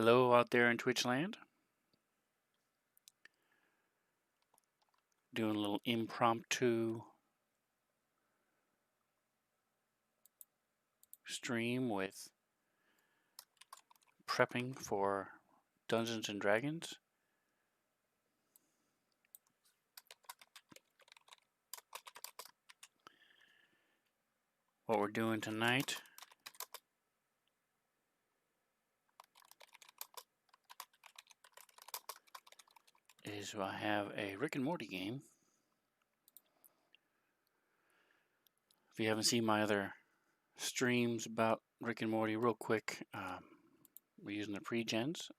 Hello out there in Twitch land. Doing a little impromptu stream with prepping for Dungeons and Dragons. What we're doing tonight is I have a Rick and Morty game. If you haven't seen my other streams about Rick and Morty, real quick, we're using the pre-gens.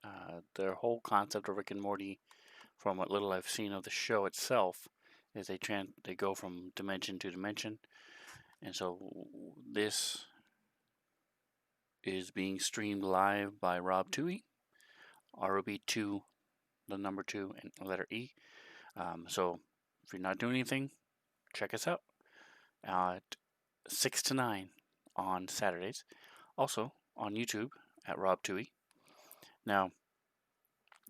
Their whole concept of Rick and Morty, from what little I've seen of the show itself, is they go from dimension to dimension, and so this is being streamed live by Rob Tui, ROB2, the number 2, and letter E. So if you're not doing anything, check us out at 6 to 9 on Saturdays. Also on YouTube at Rob Tui. Now,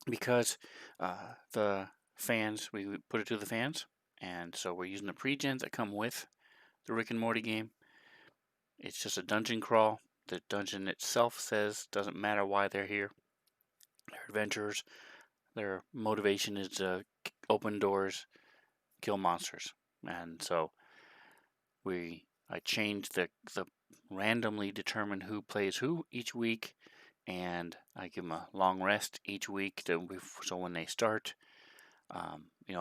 because the fans, we put it to the fans, and so we're using the pre-gens that come with the Rick and Morty game. It's just a dungeon crawl. The dungeon itself says doesn't matter why they're here. They're adventurers. Their motivation is to open doors, kill monsters, and so I changed the randomly determine who plays who each week, and I give them a long rest each week so when they start, I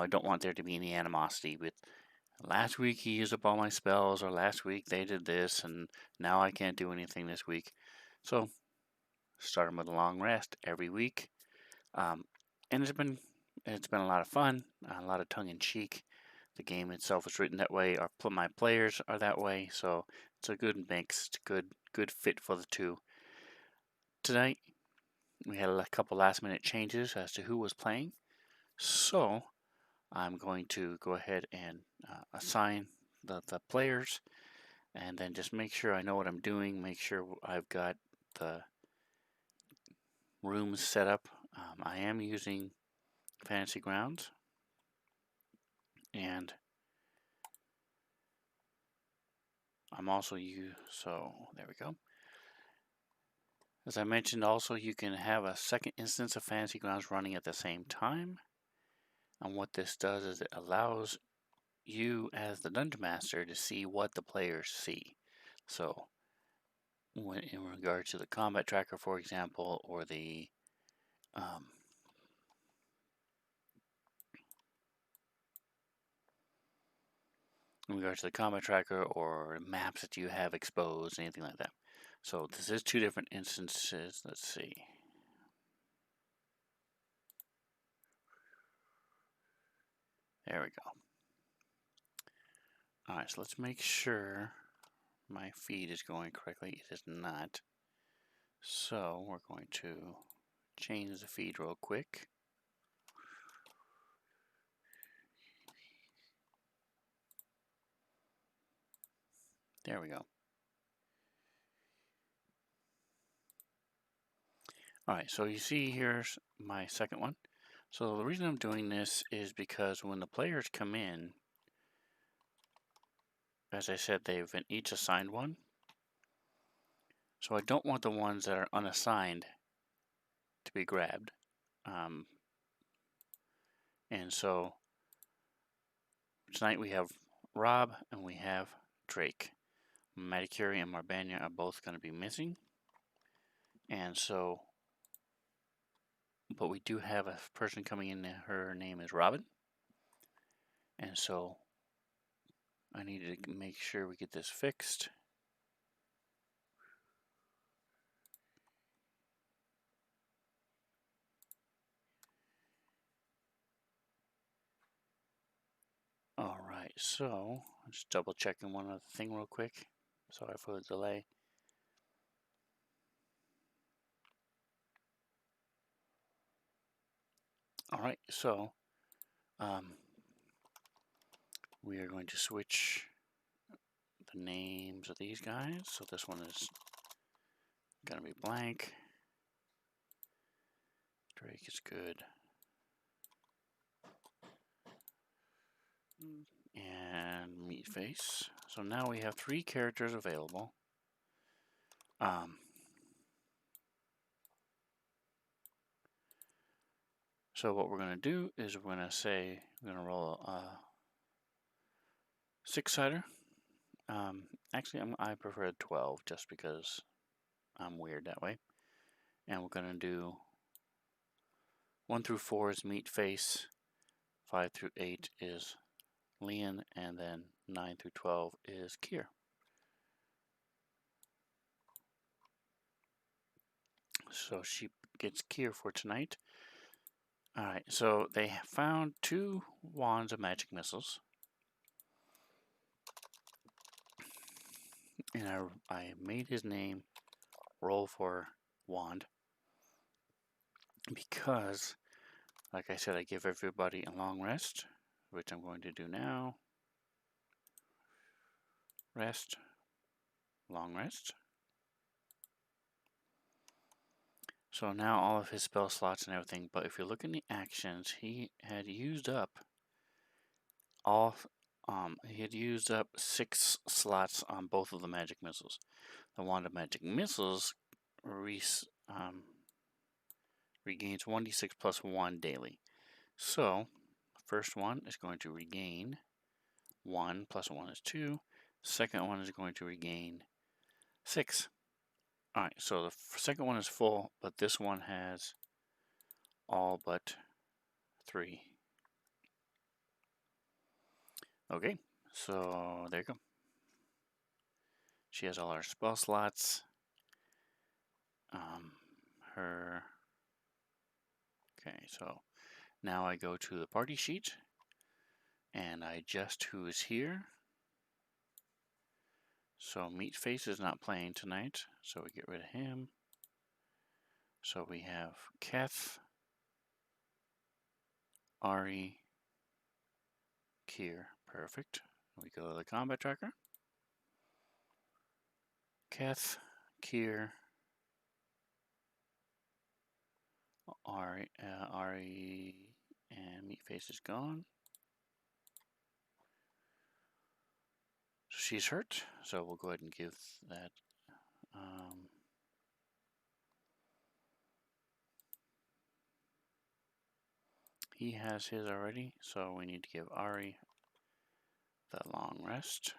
don't want there to be any animosity with last week he used up all my spells, or last week they did this and now I can't do anything this week. So start them with a long rest every week, and it's been a lot of fun, a lot of tongue-in-cheek. The game itself is written that way. My players are that way, so it's a good mix, good fit for the two. Tonight, we had a couple last-minute changes as to who was playing, so I'm going to go ahead and assign the players, and then just make sure I know what I'm doing. Make sure I've got the rooms set up. I am using Fantasy Grounds, and I'm also so there we go. As I mentioned, also you can have a second instance of Fantasy Grounds running at the same time, and what this does is it allows you as the Dungeon Master to see what the players see. So when in regards to the combat tracker, for example, or the in regards to the combat tracker or maps that you have exposed, anything like that. So this is two different instances. Let's see. There we go. Alright, so let's make sure my feed is going correctly. It is not. So we're going to change the feed real quick. There we go. Alright, so you see here's my second one. So the reason I'm doing this is because when the players come in, as I said, they've been each assigned one. So I don't want the ones that are unassigned to be grabbed. And so tonight we have Rob and we have Drake. Maticuri and Marbanya are both going to be missing. And so, but we do have a person coming in, her name is Robin. And so I need to make sure we get this fixed. Alright, so I'm just double checking one other thing real quick. Sorry for the delay. Alright, so we are going to switch the names of these guys. So this one is going to be blank. Drake is good. And Meatface. So now we have 3 characters available. So what we're going to do is we're going to say we're going to roll a 6-sider. Actually, I prefer 12 just because I'm weird that way. And we're going to do 1 through 4 is Meatface, 5 through 8 is Leon, and then 9 through 12 is Kier. So she gets Kier for tonight. Alright, so they found 2 wands of magic missiles. And I made his name roll for wand because, like I said, I give everybody a long rest, which I'm going to do now. Rest, long rest. So now all of his spell slots and everything, but if you look in the actions, he had used up all, he had used up 6 slots on both of the magic missiles. The wand of magic missiles regains 1d6 plus 1 daily. So, first one is going to regain 1 plus 1 is 2. Second one is going to regain 6. Alright, so the second one is full, but this one has all but 3. Okay, so there you go. She has all her spell slots. Okay, so now I go to the party sheet and I adjust who is here. So Meatface is not playing tonight, so we get rid of him. So we have Keth, Ari, Kier. Perfect. We go to the combat tracker. Keth, Kier, Ari, and Meatface is gone. So she's hurt, so we'll go ahead and give that. He has his already, so we need to give Ari the long rest.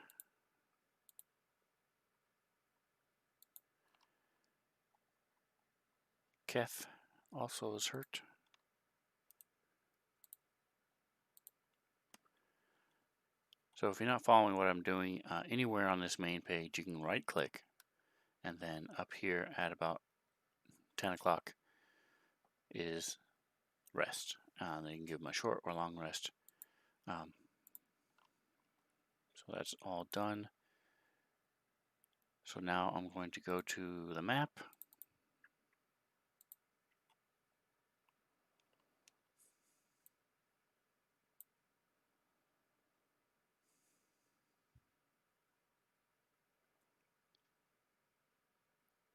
Keth also is hurt. So if you're not following what I'm doing, anywhere on this main page, you can right click, and then up here at about 10 o'clock is rest. Then you can give them a short or long rest. So that's all done. So now I'm going to go to the map.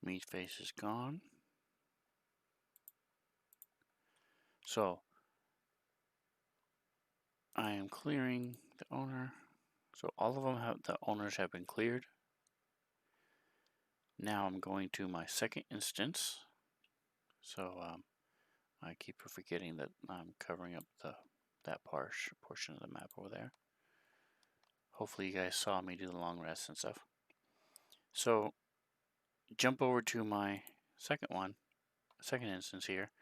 Meatface is gone. So I am clearing the owner. So all of them the owners have been cleared. Now I'm going to my second instance. So I keep forgetting that I'm covering up that portion of the map over there. Hopefully you guys saw me do the long rest and stuff. So jump over to my second instance here.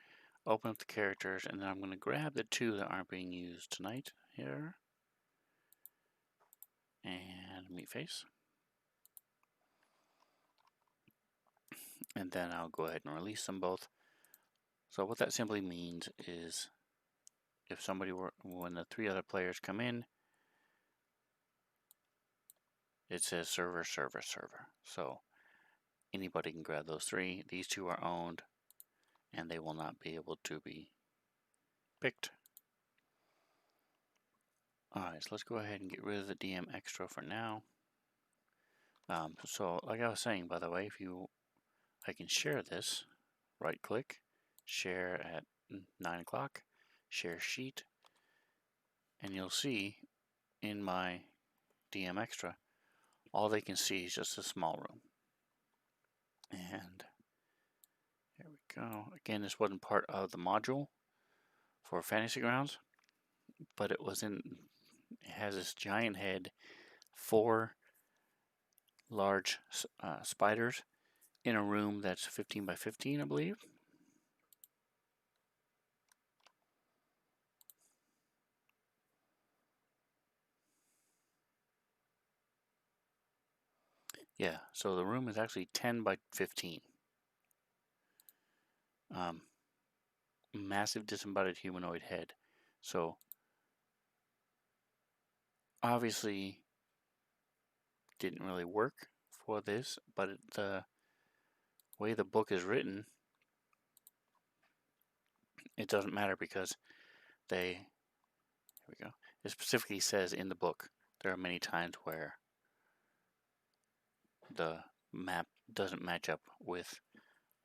Open up the characters, and then I'm going to grab the 2 that aren't being used tonight here. And Meatface. And then I'll go ahead and release them both. So what that simply means is if when the 3 other players come in, it says server, server, server. So anybody can grab those 3. These 2 are owned, and they will not be able to be picked. Alright, so let's go ahead and get rid of the DM extra for now. So like I was saying, by the way, I can share this, right click, share at button, 9 o'clock, share sheet, and you'll see in my DM Extra, all they can see is just a small room. And there we go. Again, this wasn't part of the module for Fantasy Grounds, but it has this giant head, 4 large spiders in a room that's 15 by 15, I believe. Yeah, so the room is actually 10 by 15. Massive disembodied humanoid head. So obviously didn't really work for this, but the way the book is written, it doesn't matter because here we go. It specifically says in the book there are many times where the map doesn't match up with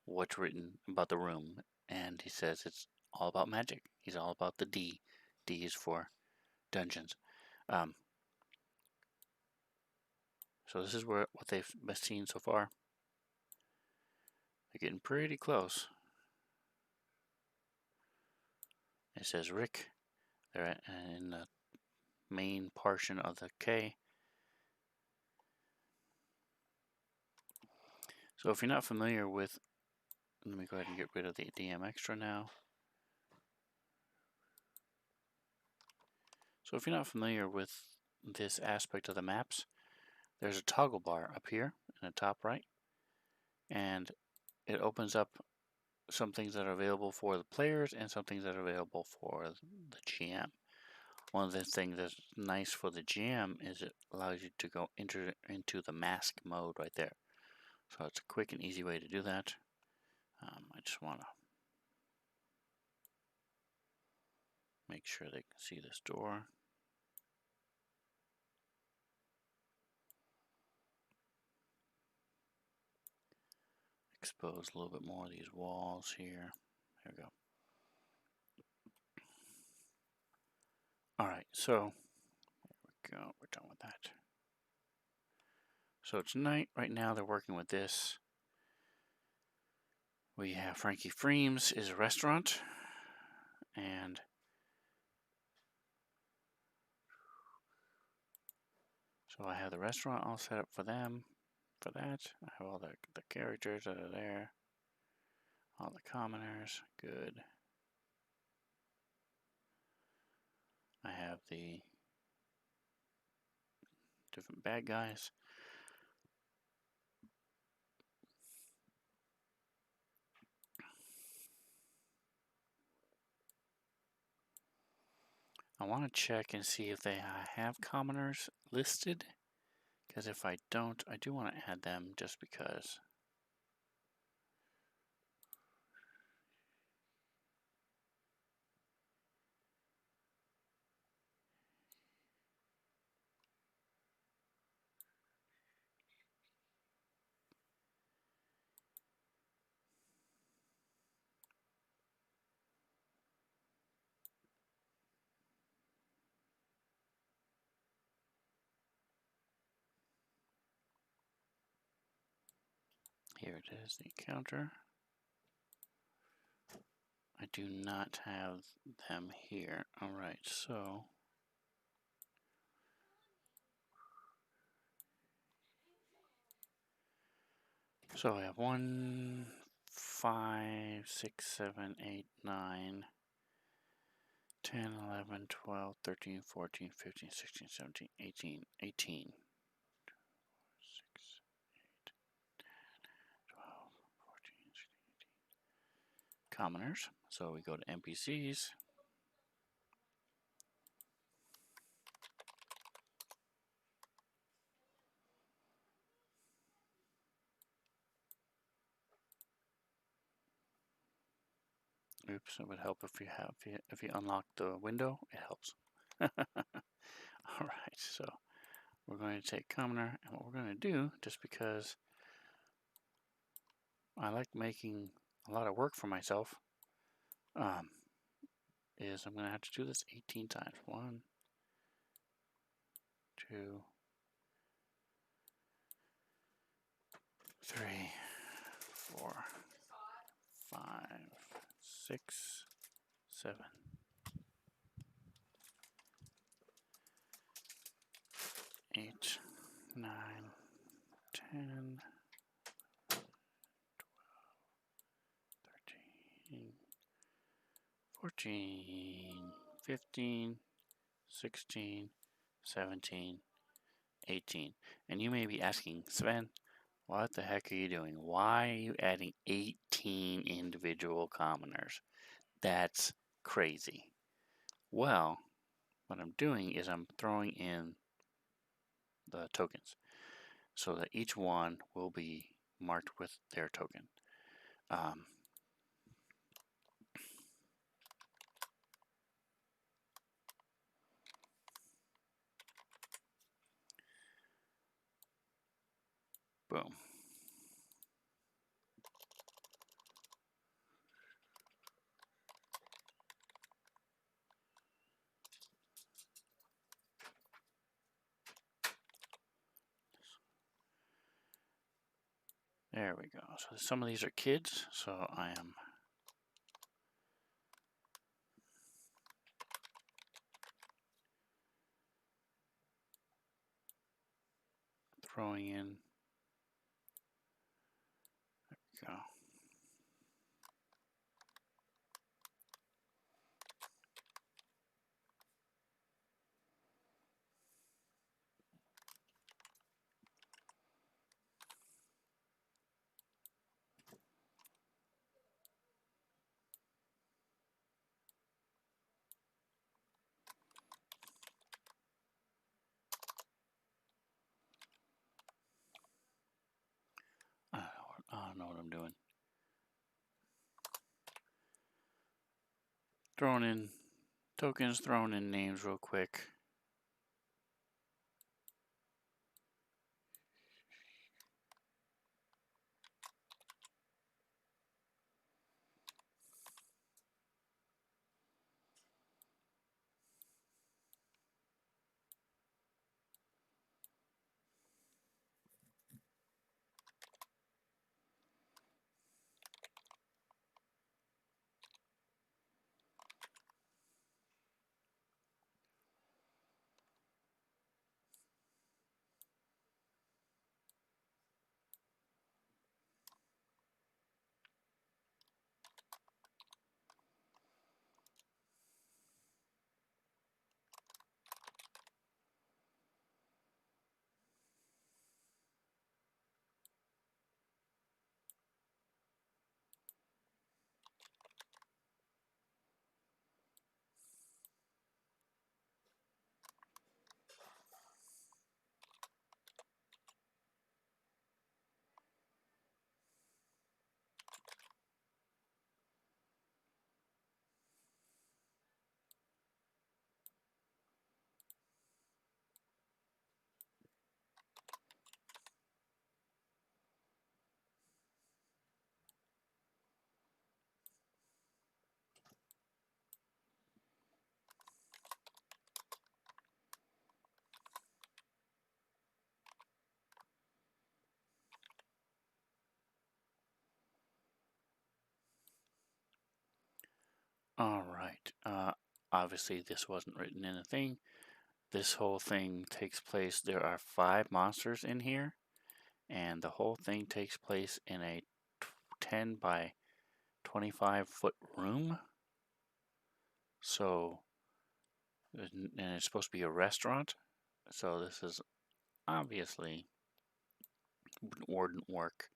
what's written about the room, and he says it's all about magic. He's all about the D. D is for dungeons. So this is what they've been seen so far. They're getting pretty close. It says Rick. They're in the main portion of the K. So if you're not familiar with, let me go ahead and get rid of the DM Extra now. So if you're not familiar with this aspect of the maps, there's a toggle bar up here in the top right, and it opens up some things that are available for the players and some things that are available for the GM. One of the things that's nice for the GM is it allows you to go into the mask mode right there. So it's a quick and easy way to do that. I just want to make sure they can see this door. Expose a little bit more of these walls here. There we go. Alright, so there we go. We're done with that. So it's night. Right now they're working with this. We have Frankie Freems is a restaurant. And so I have the restaurant all set up for them. For that, I have all the characters that are there. All the commoners. Good. I have the different bad guys. I want to check and see if they have commoners listed, because if I don't, I do want to add them just because. Here it is, the counter. I do not have them here. Alright, so I have 1, 5, 6, 7, 8, 9, 10, 11, 12, 13, 14, 15, 16, 17, 18, 18. 6, 8, 12, 14, 16, 18. Commoners. So we go to NPCs. Oops, it would help if you unlock the window. It helps. Alright, so we're going to take commoner, and what we're going to do, just because I like making a lot of work for myself, is I'm going to have to do this 18 times. 1, 2, 3, 4, 5, 6, 7, 8, 9, 10, 13, 14, 15, 16, 17, 18. And you may be asking, Sven, what the heck are you doing? Why are you adding 18 individual commoners? That's crazy. Well, what I'm doing is I'm throwing in the tokens so that each one will be marked with their token. Boom. There we go. So some of these are kids, so I am throwing in. There we go. I don't know what I'm doing. Throwing in tokens, throwing in names real quick. Alright, obviously this wasn't written in a thing. This whole thing takes place, there are 5 monsters in here, and the whole thing takes place in a 10 by 25-foot room. So, and it's supposed to be a restaurant, so this is obviously wouldn't work.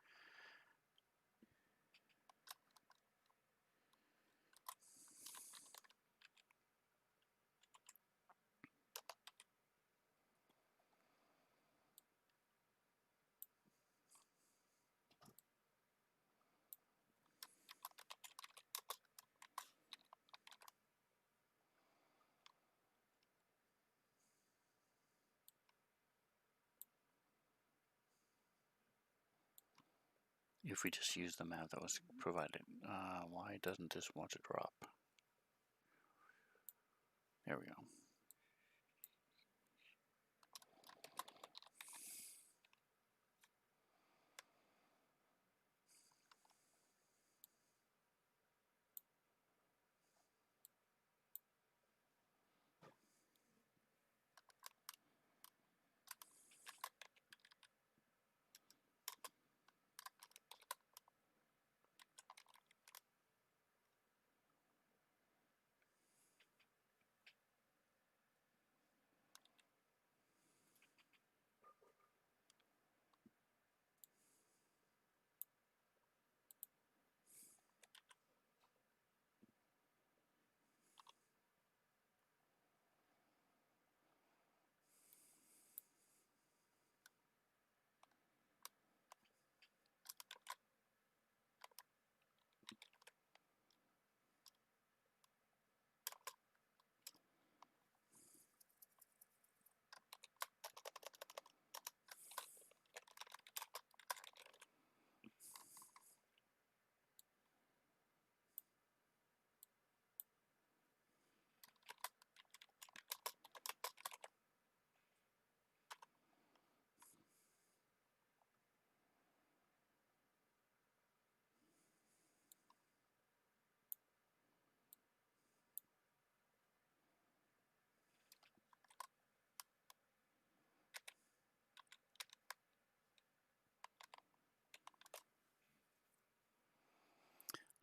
If we just use the map that was provided. Why doesn't this want to drop? There we go.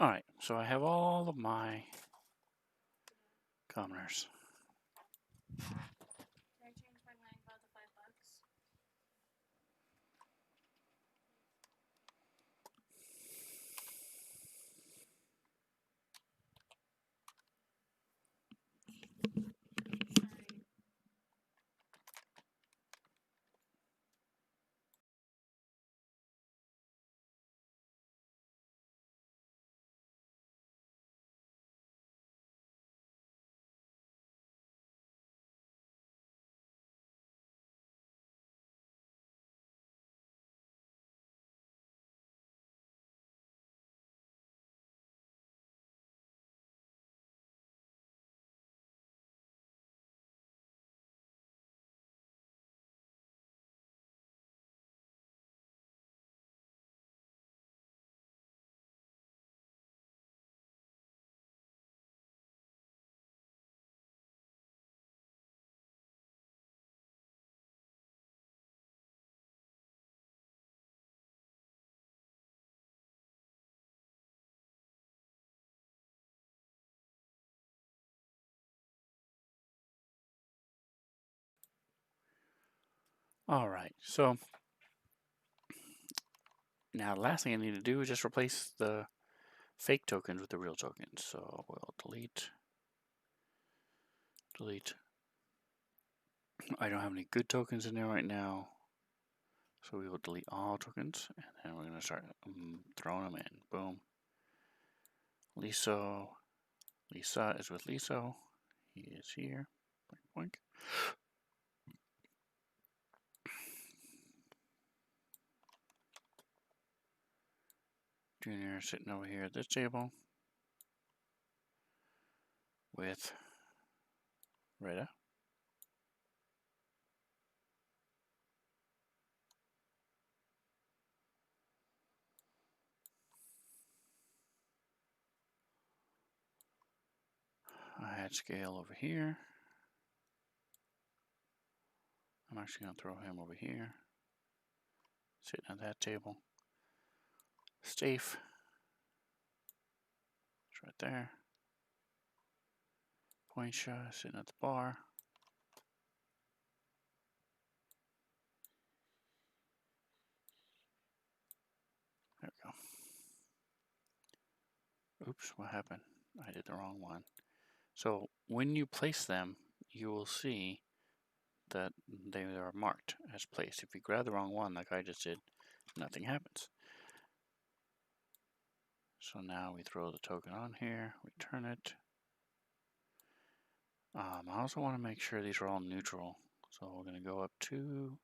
Alright, so I have all of my commoners. Can I change my mind about the $5? Alright, so now the last thing I need to do is just replace the fake tokens with the real tokens. So we'll delete. I don't have any good tokens in there right now. So we will delete all tokens, and then we're going to start throwing them in. Boom. Lisa is with Liso. He is here. Boink, boink. Junior sitting over here at this table with Rita. I had Scale over here. I'm actually going to throw him over here. Sitting at that table. Stafe. It's right there. Pointsha sitting at the bar. There we go. Oops, what happened? I did the wrong one. So when you place them, you will see that they are marked as placed. If you grab the wrong one, like I just did, nothing happens. So now we throw the token on here, return it. I also want to make sure these are all neutral. So we're going to go up to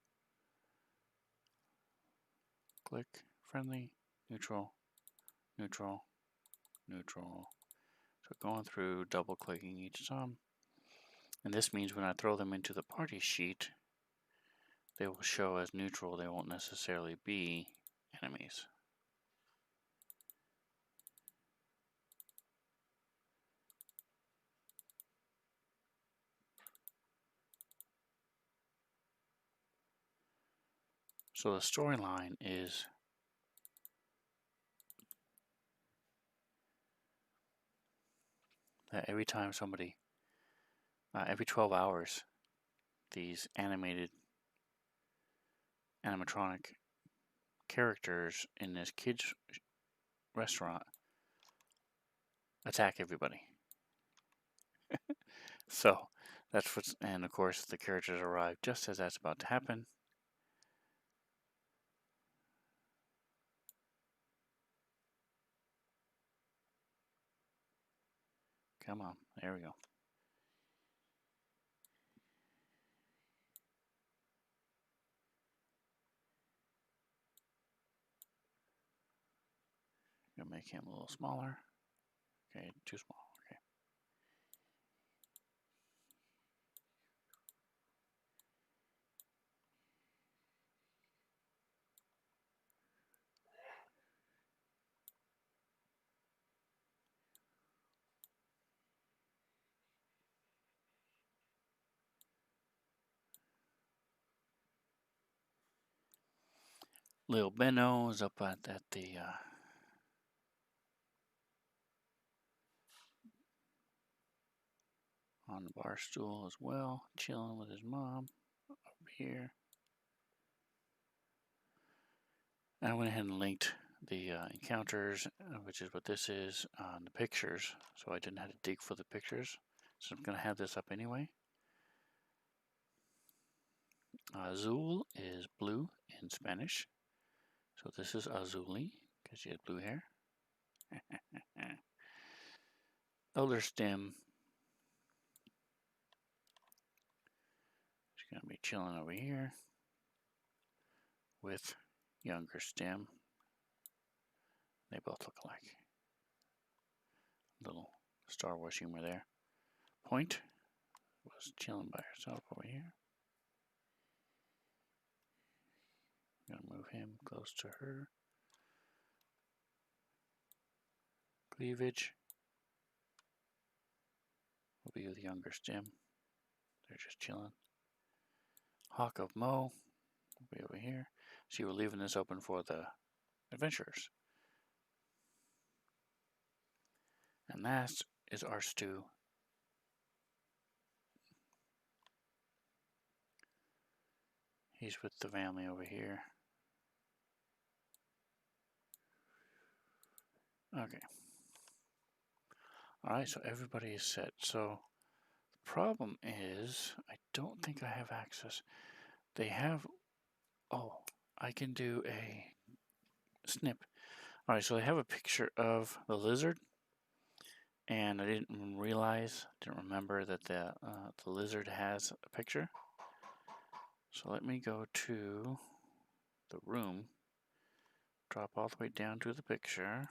click, friendly, neutral, neutral, neutral. So going through, double clicking each sum. And this means when I throw them into the party sheet, they will show as neutral. They won't necessarily be enemies. So the storyline is that every time somebody, every 12 hours, these animated animatronic characters in this kids restaurant attack everybody. So that's what's, and of course the characters arrive just as that's about to happen. Come on, there we go. Gonna make him a little smaller. Okay, too small. Okay. Little Benno is up at the on the bar stool as well, chilling with his mom over here. And I went ahead and linked the encounters, which is what this is, on the pictures, so I didn't have to dig for the pictures. So I'm going to have this up anyway. Azul is blue in Spanish. So this is Azuli, because she has blue hair. Elder Stem. She's going to be chilling over here with younger Stem. They both look alike. Little Star Wars humor there. Point was chilling by herself over here. I'm going to move him close to her. Cleavage will be with younger Stem. They're just chilling. Hawk of Mo will be over here. See, we're leaving this open for the adventurers. And that is our stew. He's with the family over here. Okay. Alright, so everybody is set. So the problem is, I don't think I have access. They have, oh, I can do a snip. Alright, so they have a picture of the lizard. And I didn't remember that the lizard has a picture. So let me go to the room, drop all the way down to the picture.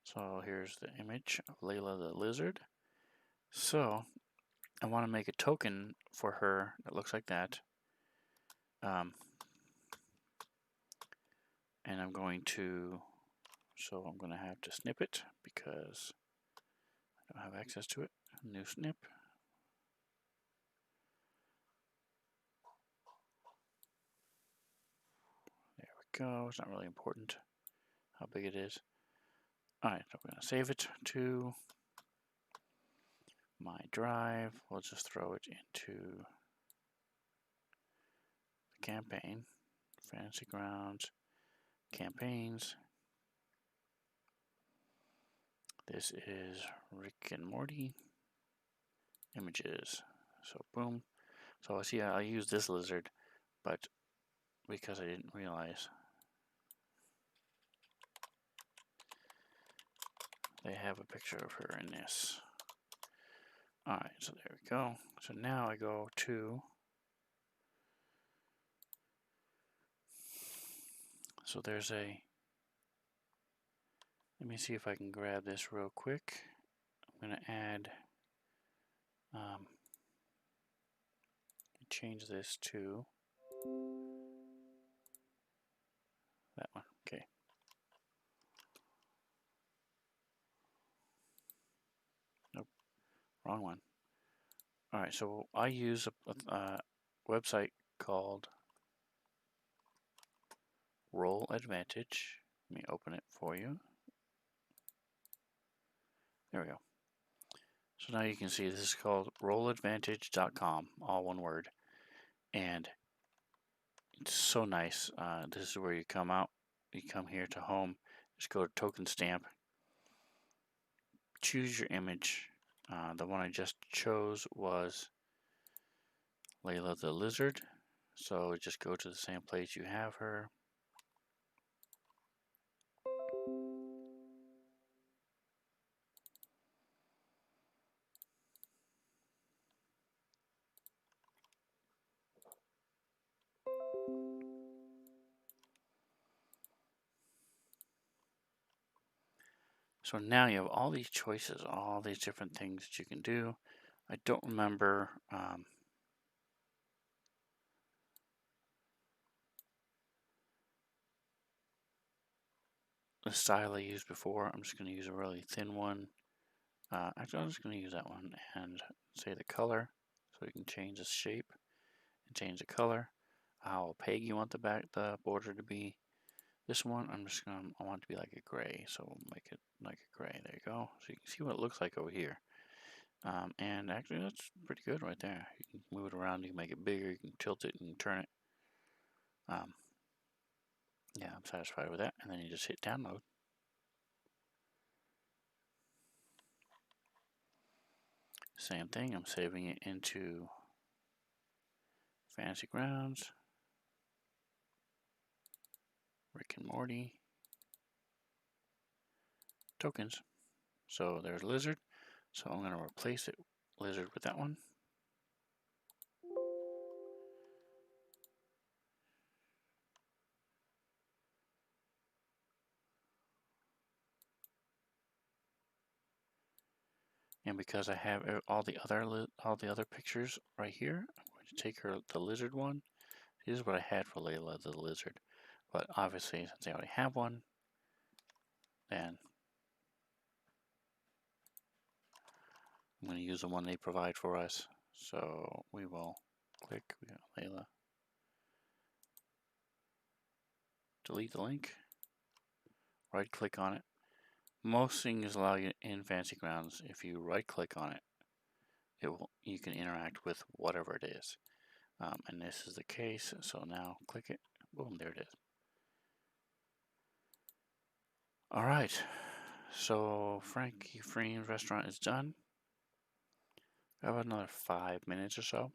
So here's the image of Layla the lizard. So I want to make a token for her that looks like that. And I'm going to have to snip it because I don't have access to it. New snip. There we go. It's not really important how big it is. Alright, so we're going to save it to my drive. We'll just throw it into the campaign. Fantasy Grounds, campaigns. This is Rick and Morty. Images. So boom. So I see I use this lizard, but because I didn't realize they have a picture of her in this. Alright, so there we go. So now I go to, so there's a, let me see if I can grab this real quick. going to add, change this to that one. Okay. Nope, wrong one. All right, so I use a website called Roll Advantage. Let me open it for you. There we go. So now you can see this is called rolladvantage.com, all one word. And it's so nice. This is where you come out. You come here to home. Just go to token stamp. Choose your image. The one I just chose was Layla the Lizard. So just go to the same place you have her. So now you have all these choices, all these different things that you can do. I don't remember the style I used before. I'm just going to use a really thin one. Actually, I'm just going to use that one and say the color, so you can change the shape and change the color. How opaque you want the border to be. This one, I want it to be like a gray, so we'll make it like a gray. There you go. So you can see what it looks like over here. And actually, that's pretty good right there. You can move it around, you can make it bigger, you can tilt it and turn it. Yeah, I'm satisfied with that. And then you just hit download. Same thing, I'm saving it into Fantasy Grounds, Rick and Morty, tokens. So there's Lizard. So I'm going to replace it, Lizard, with that one. And because I have all the other pictures right here, I'm going to take the Lizard one. This is what I had for Layla the Lizard. But obviously, since I already have one, then I'm going to use the one they provide for us. So we will click, we got Layla. Delete the link. Right click on it. Most things allow you in Fantasy Grounds, if you right click on it, you can interact with whatever it is. And this is the case, so now click it. Boom, there it is. All right, so Frankie Freeman's restaurant is done. I have another 5 minutes or so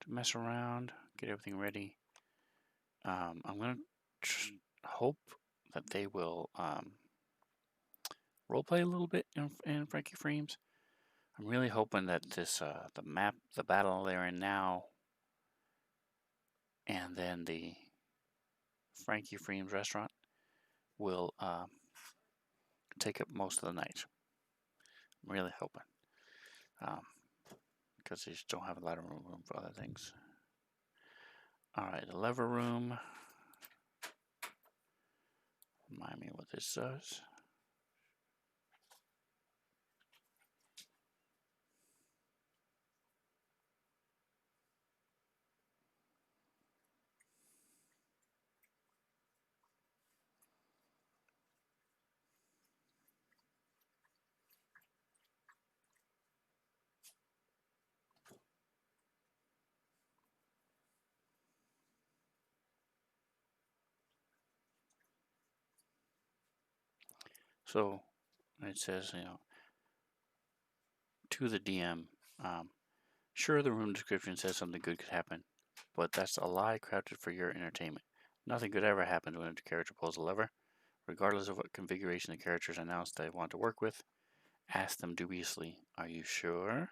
to mess around, get everything ready. I'm going to hope that they will roleplay a little bit in Frankie Freeman's. I'm really hoping that this, the battle they're in now, and then the Frankie Freeman's restaurant will take up most of the night. I'm really hoping. Because they just don't have a lot of room for other things. Alright, the lever room. Remind me what this does. So it says, to the DM, sure, the room description says something good could happen, but that's a lie crafted for your entertainment. Nothing good ever happens when a character pulls a lever. Regardless of what configuration the characters announce they want to work with, ask them dubiously, are you sure?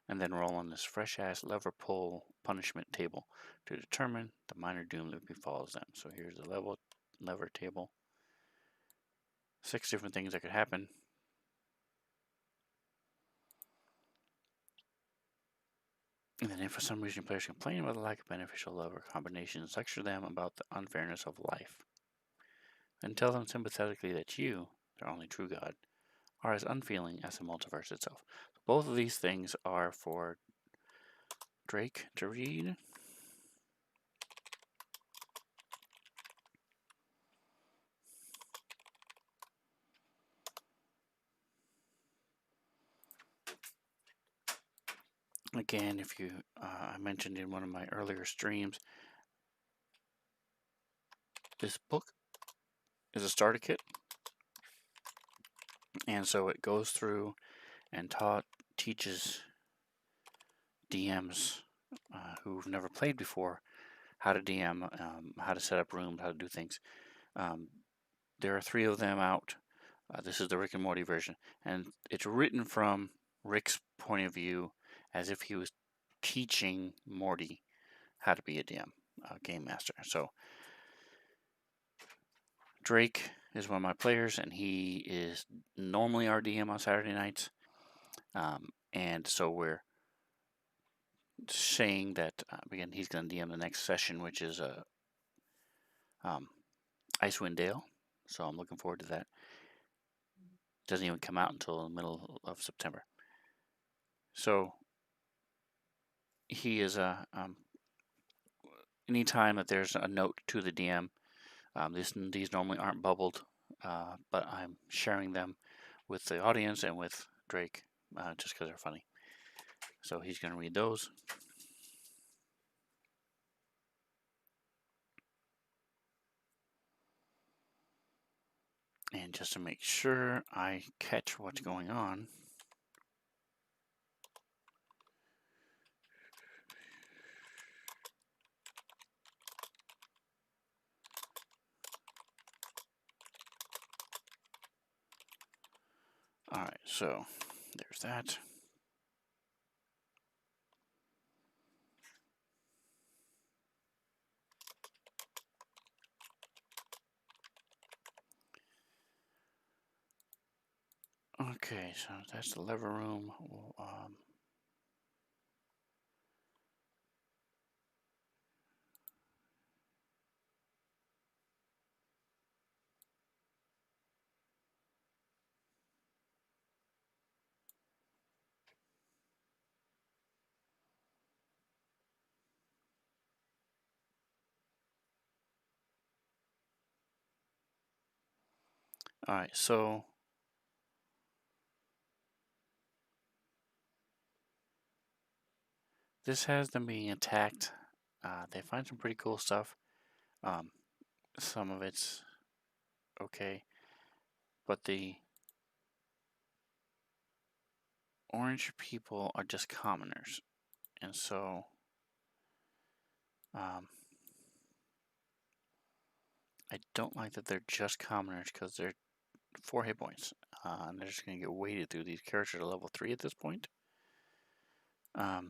And then roll on this fresh-ass lever pull punishment table to determine the minor doom that befalls them. So here's the lever table. 6 different things that could happen. And then if for some reason players complain about the lack of beneficial love or combinations, lecture them about the unfairness of life. Then tell them sympathetically that you, their only true God, are as unfeeling as the multiverse itself. Both of these things are for Drake to read. Again, if you, I mentioned in one of my earlier streams, this book is a starter kit, and so it goes through and teaches DMs who've never played before how to DM, how to set up rooms, how to do things. There are 3 of them out. This is the Rick and Morty version, and it's written from Rick's point of view as if he was teaching Morty how to be a DM, game master. So Drake is one of my players, and he is normally our DM on Saturday nights. And so we're saying that again he's going to DM the next session, which is Icewind Dale. So I'm looking forward to that. Doesn't even come out until the middle of September. So he is anytime that there's a note to the DM, these normally aren't bubbled, but I'm sharing them with the audience and with Drake just because they're funny. So he's going to read those. And just to make sure I catch what's going on, alright, so there's that. Okay, so that's the lever room. Alright, so this has them being attacked. They find some pretty cool stuff. Some of it's okay, but the orange people are just commoners, and so I don't like that they're just commoners because they're 4 hit points, and they're just going to get weighted through. These characters are level 3 at this point.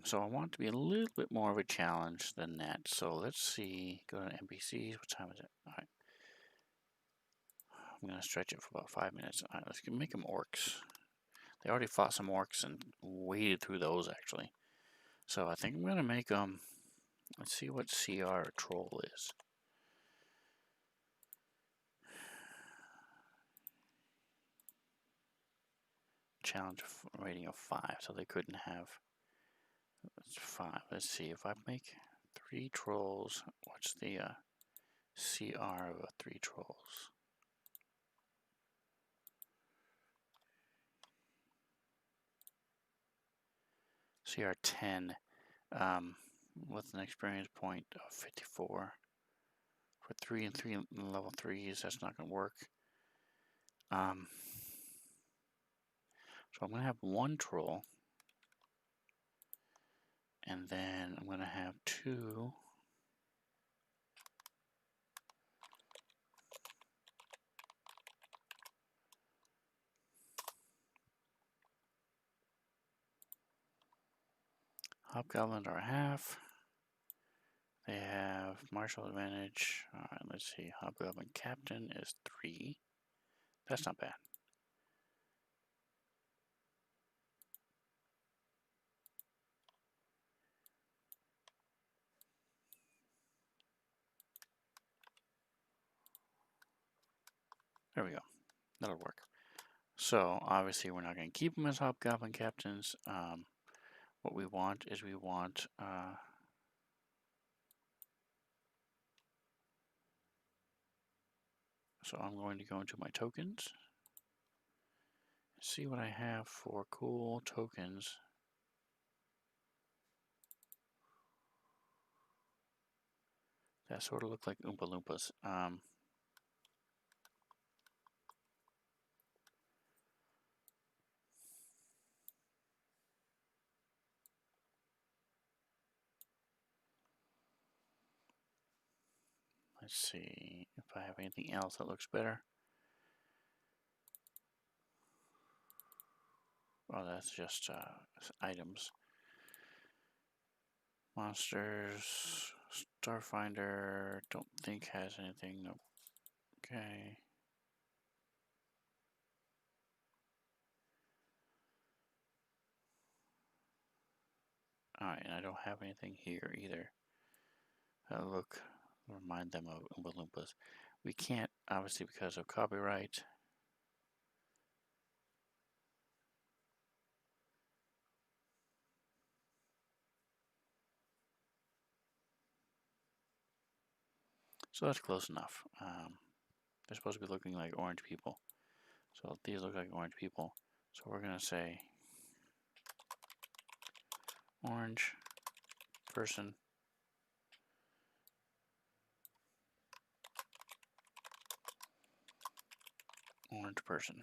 So I want it to be a little bit more of a challenge than that. So let's see. Go to NPCs. What time is it? All right. I'm going to stretch it for about 5 minutes. All right, let's make them orcs. They already fought some orcs and waded through those, actually. So I think I'm going to make them... Let's see what CR troll is. Challenge rating of 5, so they couldn't have... That's 5. Let's see, if I make 3 trolls, what's the CR of 3 trolls? CR 10 with an experience point of 54. For 3 and 3 level 3s, that's not going to work. So I'm going to have 1 troll. And then I'm going to have 2 hobgoblins are half. They have martial advantage. Alright, let's see. Hobgoblin captain is 3. That's not bad. There we go. That'll work. So obviously we're not going to keep them as hobgoblin captains. What we want is so I'm going to go into my tokens, see what I have for cool tokens. That sort of look like Oompa Loompas. Let's see if I have anything else that looks better. Oh, that's just items. Monsters, Starfinder, don't think has anything. Nope. Okay. Alright, and I don't have anything here either. Look, remind them of Oompa Loompas. We can't, obviously, because of copyright. So that's close enough. They're supposed to be looking like orange people. So these look like orange people. So we're going to say orange person. Orange person.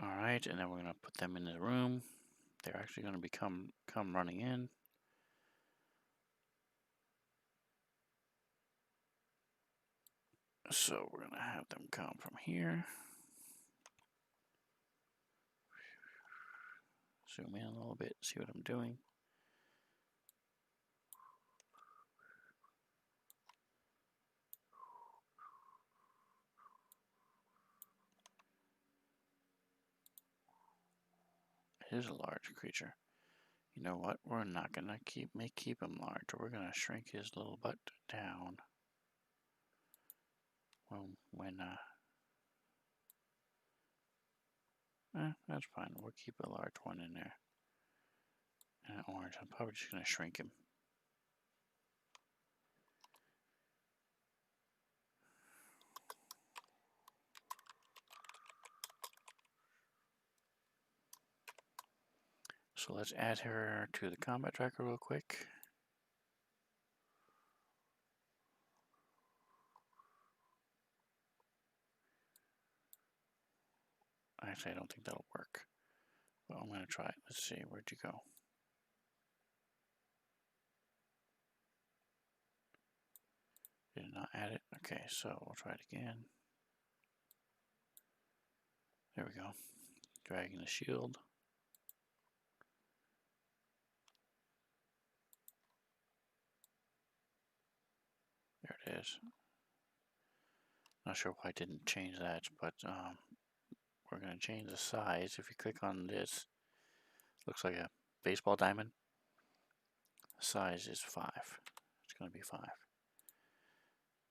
Alright, and then we're going to put them in the room. They're actually going to come running in. So we're going to have them come from here. Zoom in a little bit, see what I'm doing. It is a large creature. You know what? We're not gonna keep him large. We're gonna shrink his little butt down. That's fine. We'll keep a large one in there. And orange. I'm probably just gonna shrink him. So let's add her to the combat tracker real quick. Actually, I don't think that'll work. But I'm gonna try it. Let's see. Where'd you go? Did not add it? Okay, so we'll try it again. There we go. Dragging the shield. There it is. Not sure why I didn't change that, but we're going to change the size. If you click on this, looks like a baseball diamond. The size is 5. It's going to be 5.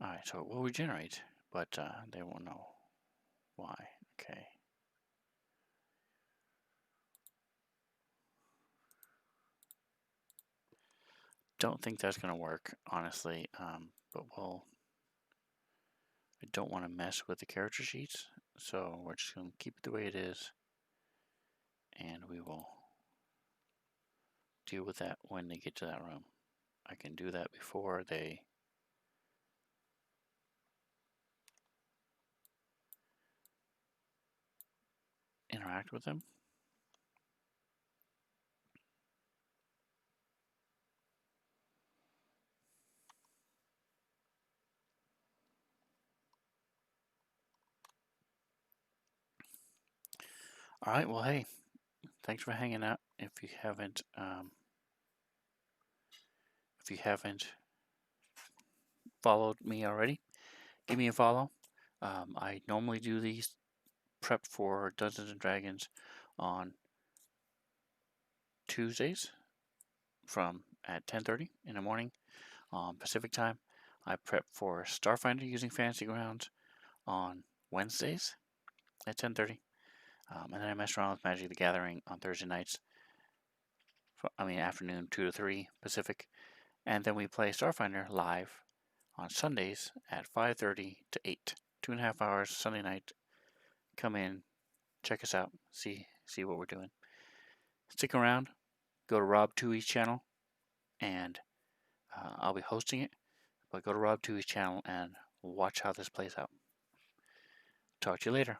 Alright, so it will regenerate, but they won't know why. Okay. Don't think that's going to work, honestly, but I don't want to mess with the character sheets, so we're just going to keep it the way it is, and we will deal with that when they get to that room. I can do that before they interact with them. All right, well, hey, thanks for hanging out. If you haven't followed me already, give me a follow. I normally do these prep for Dungeons and Dragons on Tuesdays from at 10:30 in the morning Pacific time. I prep for Starfinder using Fantasy Grounds on Wednesdays at 10:30. And then I mess around with Magic the Gathering on Thursday nights. Afternoon 2 to 3 Pacific. And then we play Starfinder live on Sundays at 5:30 to 8. 2.5 hours Sunday night. Come in, check us out, see what we're doing. Stick around. Go to Rob Toohey's channel, and I'll be hosting it. But go to Rob Toohey's channel and watch how this plays out. Talk to you later.